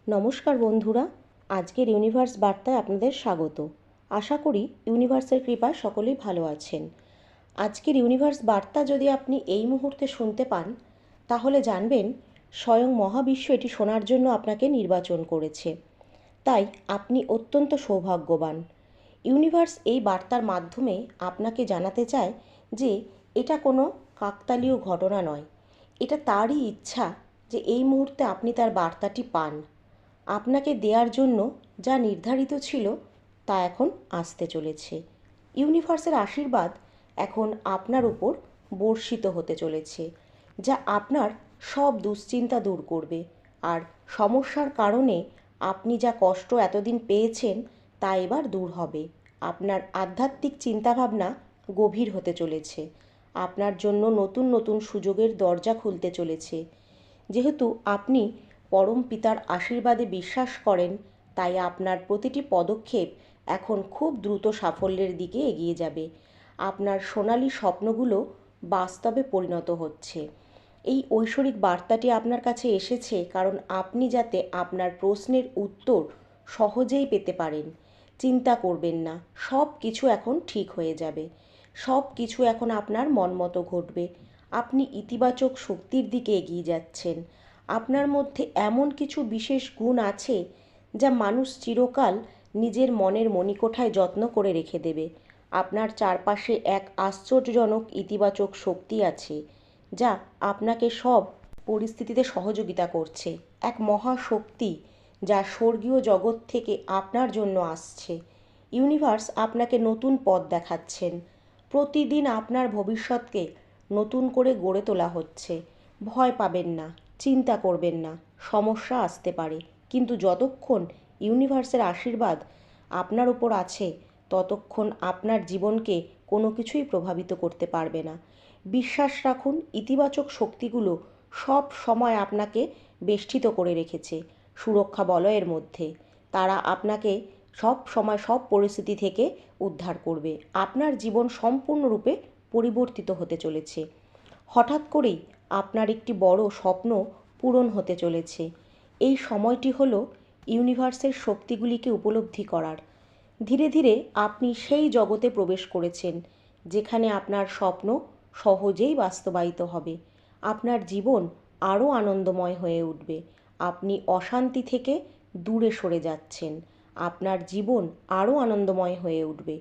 নমস্কার বন্ধুরা, আজকের ইউনিভার্স বার্তায় আপনাদের স্বাগত। আশা করি ইউনিভার্সের কৃপায় সকলেই ভালো আছেন। আজকের ইউনিভার্স বার্তা যদি আপনি এই মুহূর্তে শুনতে পান, তাহলে জানবেন স্বয়ং মহাবিশ্ব এটি শোনার জন্য আপনাকে নির্বাচন করেছে। তাই আপনি অত্যন্ত সৌভাগ্যবান। ইউনিভার্স এই বার্তার মাধ্যমে আপনাকে জানাতে চায় যে এটা কোনো কাকতালীয় ঘটনা নয়, এটা তারই ইচ্ছা যে এই মুহূর্তে আপনি তার বার্তাটি পান। আপনাকে দেওয়ার জন্য যা নির্ধারিত ছিল তা এখন আসতে চলেছে। ইউনিভার্সের আশীর্বাদ এখন আপনার উপর বর্ষিত হতে চলেছে, যা আপনার সব দুশ্চিন্তা দূর করবে। আর সমস্যার কারণে আপনি যা কষ্ট এতদিন পেয়েছেন তা এবার দূর হবে। আপনার আধ্যাত্মিক চিন্তাভাবনা গভীর হতে চলেছে। আপনার জন্য নতুন নতুন সুযোগের দরজা খুলতে চলেছে। যেহেতু আপনি পরম পিতার আশীর্বাদে বিশ্বাস করেন, তাই আপনার প্রতিটি পদক্ষেপ এখন খুব দ্রুত সাফল্যের দিকে এগিয়ে যাবে। আপনার সোনালি স্বপ্নগুলো বাস্তবে পরিণত হচ্ছে। এই ঐশ্বরিক বার্তাটি আপনার কাছে এসেছে কারণ আপনি যাতে আপনার প্রশ্নের উত্তর সহজেই পেতে পারেন। চিন্তা করবেন না, সব কিছু এখন ঠিক হয়ে যাবে। সব কিছু এখন আপনার মন মতো ঘটবে। আপনি ইতিবাচক শক্তির দিকে এগিয়ে যাচ্ছেন। আপনার মধ্যে এমন কিছু বিশেষ গুণ আছে যা মানুষ চিরকাল নিজের মনের মণিকোঠায় যত্ন করে রেখে দেবে। আপনার চারপাশে এক আশ্চর্যজনক ইতিবাচক শক্তি আছে যা আপনাকে সব পরিস্থিতিতে সহযোগিতা করছে। এক মহাশক্তি যা স্বর্গীয় জগৎ থেকে আপনার জন্য আসছে। ইউনিভার্স আপনাকে নতুন পথ দেখাচ্ছেন। প্রতিদিন আপনার ভবিষ্যৎকে নতুন করে গড়ে তোলা হচ্ছে। ভয় পাবেন না, চিন্তা করবেন না। সমস্যা আসতে পারে, কিন্তু যতক্ষণ ইউনিভার্সের আশীর্বাদ আপনার উপর আছে ততক্ষণ আপনার জীবনকে কোনো কিছুই প্রভাবিত করতে পারবে না। বিশ্বাস রাখুন, ইতিবাচক শক্তিগুলো সব সময় আপনাকে বেষ্টিত করে রেখেছে সুরক্ষা বলয়ের মধ্যে। তারা আপনাকে সব সময় সব পরিস্থিতি থেকে উদ্ধার করবে। আপনার জীবন সম্পূর্ণরূপে পরিবর্তিত হতে চলেছে। হঠাৎ করেই আপনার একটি বড় স্বপ্ন পূরণ হতে চলেছে। এই সময়টি হলো ইউনিভার্সের শক্তিগুলিকে উপলব্ধি করার। ধীরে ধীরে আপনি সেই জগতে প্রবেশ করেছেন যেখানে আপনার স্বপ্ন সহজেই বাস্তবায়িত হবে। আপনার জীবন আরও আনন্দময় হয়ে উঠবে। আপনি অশান্তি থেকে দূরে সরে যাচ্ছেন। আপনার জীবন আরও আনন্দময় হয়ে উঠবে।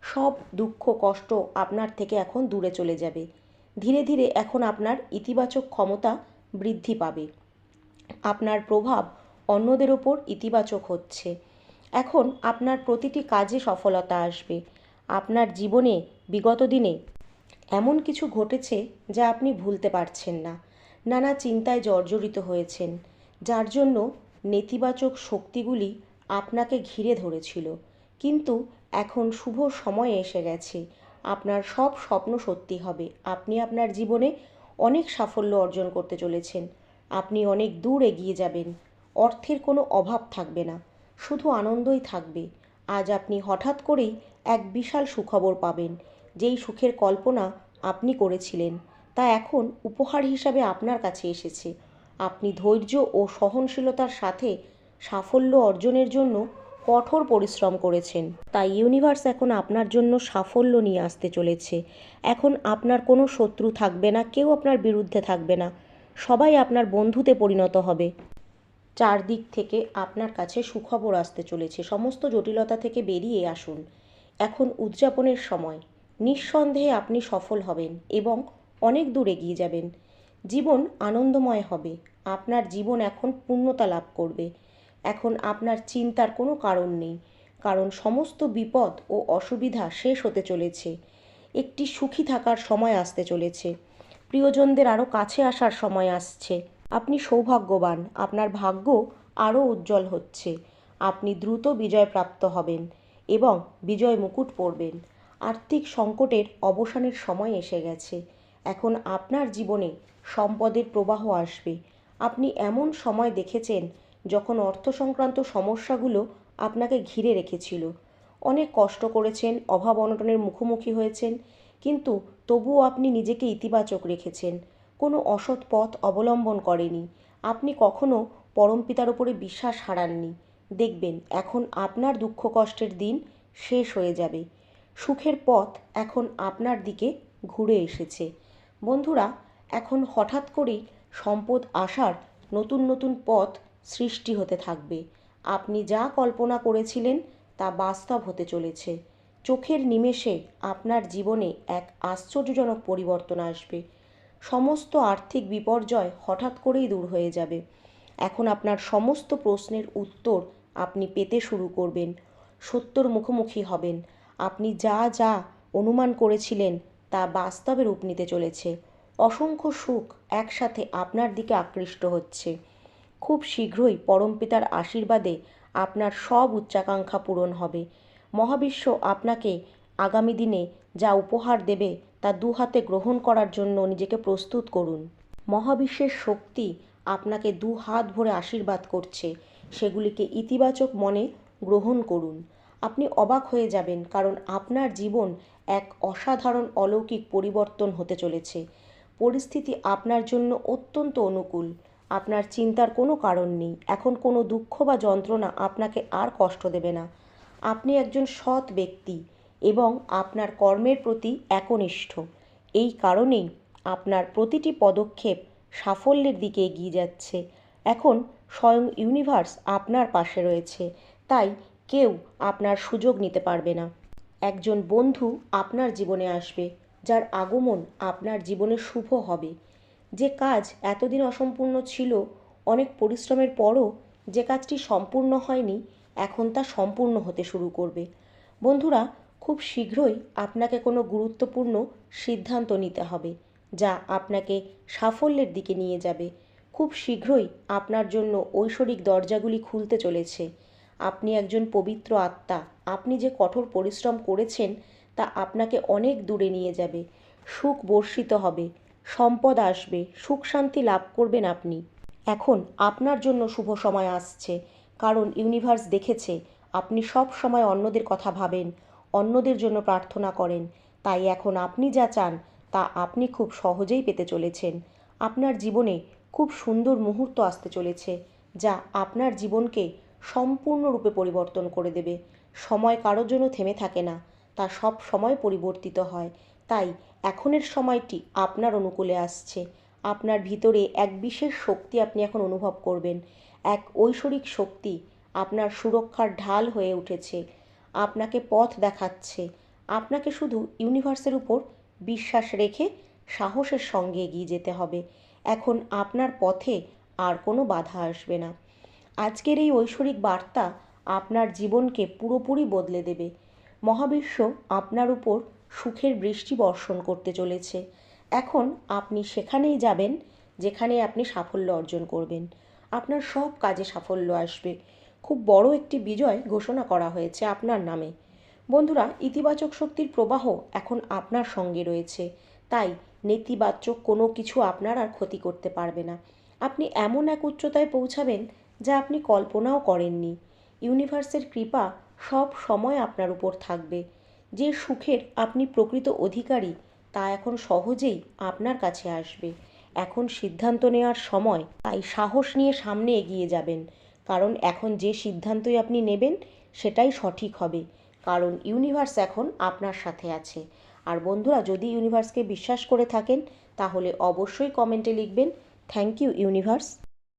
সব দুঃখ কষ্ট আপনার থেকে এখন দূরে চলে যাবে। ধীরে ধীরে এখন আপনার ইতিবাচক ক্ষমতা বৃদ্ধি পাবে। আপনার প্রভাব অন্যদের ওপর ইতিবাচক হচ্ছে। এখন আপনার প্রতিটি কাজে সফলতা আসবে। আপনার জীবনে বিগত দিনে এমন কিছু ঘটেছে যা আপনি ভুলতে পারছেন না। নানা চিন্তায় জর্জরিত হয়েছেন, যার জন্য নেতিবাচক শক্তিগুলি আপনাকে ঘিরে ধরেছিল। কিন্তু এখন শুভ সময় এসে গেছে। আপনার সব স্বপ্ন সত্যি হবে। আপনি আপনার জীবনে অনেক সাফল্য অর্জন করতে চলেছেন। আপনি অনেক দূর এগিয়ে যাবেন। অর্থের কোনো অভাব থাকবে না, শুধু আনন্দই থাকবে। আজ আপনি হঠাৎ করেই এক বিশাল সুখবর পাবেন। যেই সুখের কল্পনা আপনি করেছিলেন তা এখন উপহার হিসাবে আপনার কাছে এসেছে। আপনি ধৈর্য ও সহনশীলতার সাথে সাফল্য অর্জনের জন্য কঠোর পরিশ্রম করেছেন। তাই ইউনিভার্স এখন আপনার জন্য সাফল্য নিয়ে আসতে চলেছে। এখন আপনার কোনো শত্রু থাকবে না, কেউ আপনার বিরুদ্ধে থাকবে না। সবাই আপনার বন্ধুতে পরিণত হবে। চারদিক থেকে আপনার কাছে সুখবর আসতে চলেছে। সমস্ত জটিলতা থেকে বেরিয়ে আসুন। এখন উদযাপনের সময়। নিঃসন্দেহে আপনি সফল হবেন এবং অনেক দূর এগিয়ে যাবেন। জীবন আনন্দময় হবে। আপনার জীবন এখন পূর্ণতা লাভ করবে। এখন আপনার চিন্তার কোনো কারণ নেই, কারণ সমস্ত বিপদ ও অসুবিধা শেষ হতে চলেছে। একটি সুখী থাকার সময় আসতে চলেছে। প্রিয়জনদের আরও কাছে আসার সময় আসছে। আপনি সৌভাগ্যবান। আপনার ভাগ্য আরও উজ্জ্বল হচ্ছে। আপনি দ্রুত বিজয়প্রাপ্ত হবেন এবং বিজয় মুকুট পরবেন। আর্থিক সংকটের অবসানের সময় এসে গেছে। এখন আপনার জীবনে সম্পদের প্রবাহ আসবে। আপনি এমন সময় দেখেছেন যখন অর্থ সংক্রান্ত সমস্যাগুলো আপনাকে ঘিরে রেখেছিল। অনেক কষ্ট করেছেন, অভাব অনটনের মুখোমুখি হয়েছেন, কিন্তু তবুও আপনি নিজেকে ইতিবাচক রেখেছেন। কোনো অসৎ পথ অবলম্বন করেনি। আপনি কখনো পরমপিতার ওপরে বিশ্বাস হারাননি। দেখবেন এখন আপনার দুঃখ কষ্টের দিন শেষ হয়ে যাবে। সুখের পথ এখন আপনার দিকে ঘুরে এসেছে। বন্ধুরা, এখন হঠাৎ করেই সম্পদ আসার নতুন নতুন পথ সৃষ্টি হতে থাকবে। আপনি যা কল্পনা করেছিলেন তা বাস্তব হতে চলেছে। চোখের নিমেষে আপনার জীবনে এক আশ্চর্যজনক পরিবর্তন আসবে। সমস্ত আর্থিক বিপর্যয় হঠাৎ করেই দূর হয়ে যাবে। এখন আপনার সমস্ত প্রশ্নের উত্তর আপনি পেতে শুরু করবেন। সত্যর মুখোমুখি হবেন। আপনি যা যা অনুমান করেছিলেন তা বাস্তবে রূপ নিতে চলেছে। অসংখ্য সুখ একসাথে আপনার দিকে আকৃষ্ট হচ্ছে। খুব শীঘ্রই পরমপিতার আশীর্বাদে আপনার সব উচ্চাকাঙ্ক্ষা পূরণ হবে। মহাবিশ্ব আপনাকে আগামী দিনে যা উপহার দেবে তা দুহাতে গ্রহণ করার জন্য নিজেকে প্রস্তুত করুন। মহাবিশ্বের শক্তি আপনাকে দুহাত ভরে আশীর্বাদ করছে। সেগুলিকে ইতিবাচক মনে গ্রহণ করুন। আপনি অবাক হয়ে যাবেন, কারণ আপনার জীবন এক অসাধারণ অলৌকিক পরিবর্তন হতে চলেছে। পরিস্থিতি আপনার জন্য অত্যন্ত অনুকূল। আপনার চিন্তার কোনো কারণ নেই। এখন কোনো দুঃখ বা যন্ত্রণা আপনাকে আর কষ্ট দেবে না। আপনি একজন সৎ ব্যক্তি এবং আপনার কর্মের প্রতি একনিষ্ঠ। এই কারণেই আপনার প্রতিটি পদক্ষেপ সাফল্যের দিকে এগিয়ে যাচ্ছে। এখন স্বয়ং ইউনিভার্স আপনার পাশে রয়েছে, তাই কেউ আপনার সুযোগ নিতে পারবে না। একজন বন্ধু আপনার জীবনে আসবে, যার আগমন আপনার জীবনে শুভ হবে। যে কাজ এতদিন অসম্পূর্ণ ছিল, অনেক পরিশ্রমের পরও যে কাজটি সম্পূর্ণ হয়নি, এখন তা সম্পূর্ণ হতে শুরু করবে। বন্ধুরা, খুব শীঘ্রই আপনাকে কোনো গুরুত্বপূর্ণ সিদ্ধান্ত নিতে হবে, যা আপনাকে সাফল্যের দিকে নিয়ে যাবে। খুব শীঘ্রই আপনার জন্য ঐশ্বরিক দরজাগুলি খুলতে চলেছে। আপনি একজন পবিত্র আত্মা। আপনি যে কঠোর পরিশ্রম করেছেন তা আপনাকে অনেক দূরে নিয়ে যাবে। সুখ বর্ষিত হবে, সম্পদ আসবে, সুখ শান্তি লাভ করবেন আপনি। এখন আপনার জন্য শুভ সময় আসছে, কারণ ইউনিভার্স দেখেছে আপনি সব সময় অন্যদের কথা ভাবেন, অন্যদের জন্য প্রার্থনা করেন। তাই এখন আপনি যা চান তা আপনি খুব সহজেই পেতে চলেছেন। আপনার জীবনে খুব সুন্দর মুহূর্ত আসতে চলেছে, যা আপনার জীবনকে সম্পূর্ণরূপে পরিবর্তন করে দেবে। সময় কারোর জন্য থেমে থাকে না, তা সব সময় পরিবর্তিত হয়। তাই এখনের সময়টি আপনার অনুকূলে আসছে। আপনার ভিতরে এক বিশেষ শক্তি আপনি এখন অনুভব করবেন। এক ঐশ্বরিক শক্তি আপনার সুরক্ষার ঢাল হয়ে উঠেছে, আপনাকে পথ দেখাচ্ছে। আপনাকে শুধু ইউনিভার্সের উপর বিশ্বাস রেখে সাহসের সঙ্গে এগিয়ে যেতে হবে। এখন আপনার পথে আর কোনো বাধা আসবে না। আজকের এই ঐশ্বরিক বার্তা আপনার জীবনকে পুরোপুরি বদলে দেবে। মহাবিশ্ব আপনার উপর সুখের বৃষ্টি বর্ষণ করতে চলেছে। এখন আপনি সেখানেই যাবেন যেখানে আপনি সাফল্য অর্জন করবেন। আপনার সব কাজে সাফল্য আসবে। খুব বড় একটি বিজয় ঘোষণা করা হয়েছে আপনার নামে। বন্ধুরা, ইতিবাচক শক্তির প্রবাহ এখন আপনার সঙ্গে রয়েছে, তাই নেতিবাচক কোনো কিছু আপনার আর ক্ষতি করতে পারবে না। আপনি এমন এক উচ্চতায় পৌঁছাবেন যা আপনি কল্পনাও করেননি। ইউনিভার্সের কৃপা সব সময় আপনার উপর থাকবে। যে সুখের আপনি প্রকৃত অধিকারী তা এখন সহজেই আপনার কাছে আসবে। এখন সিদ্ধান্ত নেওয়ার সময়, তাই সাহস নিয়ে সামনে এগিয়ে যাবেন, কারণ এখন যে সিদ্ধান্তই আপনি নেবেন সেটাই সঠিক হবে, কারণ ইউনিভার্স এখন আপনার সাথে আছে। আর বন্ধুরা, যদি ইউনিভার্সকে বিশ্বাস করে থাকেন তাহলে অবশ্যই কমেন্টে লিখবেন, থ্যাংক ইউ ইউনিভার্স।